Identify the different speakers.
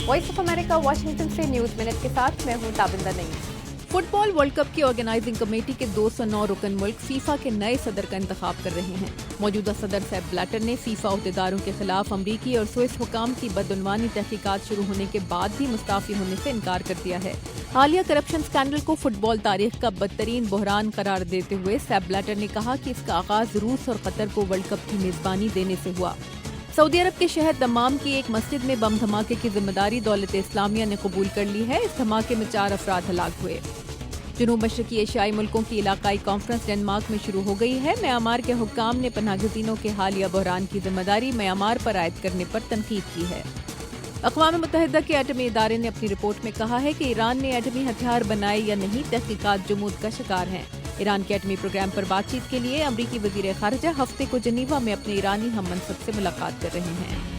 Speaker 1: Voice of America Washington से news minute के साथ मैं हूं Tabinda Naeem.
Speaker 2: Football world cup की ऑर्गेनाइजिंग कमेटी के 209 रुकन मुल्क फीफा के नए सदर का इंतखाब कर रहे हैं। मौजूदा सदर सेप ब्लैटर ने फीफा अहदेदारों के खिलाफ अमरीकी और स्विस हुकाम की बदउनवानी तहकीकात शुरू होने के बाद भी मुस्ताफी होने से इनकार कर दिया है। हालिया करप्शन स्कैंडल को फुटबॉल तारीख का बदतरीन बहरान करार देते हुए सेप ब्लैटर ने कहा कि इसका आगाज रूस और कतर को वर्ल्ड कप की मेजबानी देने से हुआ। सऊदी अरब के शहर दमाम की एक मस्जिद में बम धमाके की जिम्मेदारी दौलत इस्लामिया ने कबूल कर ली है। इस धमाके में 4 अफराद हलाक हुए। जनूब मशरकी एशियाई मुल्कों की इलाकाई कॉन्फ्रेंस डेनमार्क में शुरू हो गई है। म्यांमार के हुक्काम ने पनाहगजीनों के हालिया बहरान की जिम्मेदारी म्यांमार पर आयद करने पर तनकीद की है। अक़वाम मुत्तहिदा के एटमी इदारे ने अपनी रिपोर्ट में कहा है कि ईरान ने एटमी हथियार बनाए या नहीं, तहकीकात जमूद का शिकार हैं। ईरान के एटमी प्रोग्राम पर बातचीत के लिए अमरीकी वज़ीर ख़ारिजा हफ्ते को जनीवा में अपने ईरानी हम मनसब से मुलाकात कर रहे हैं।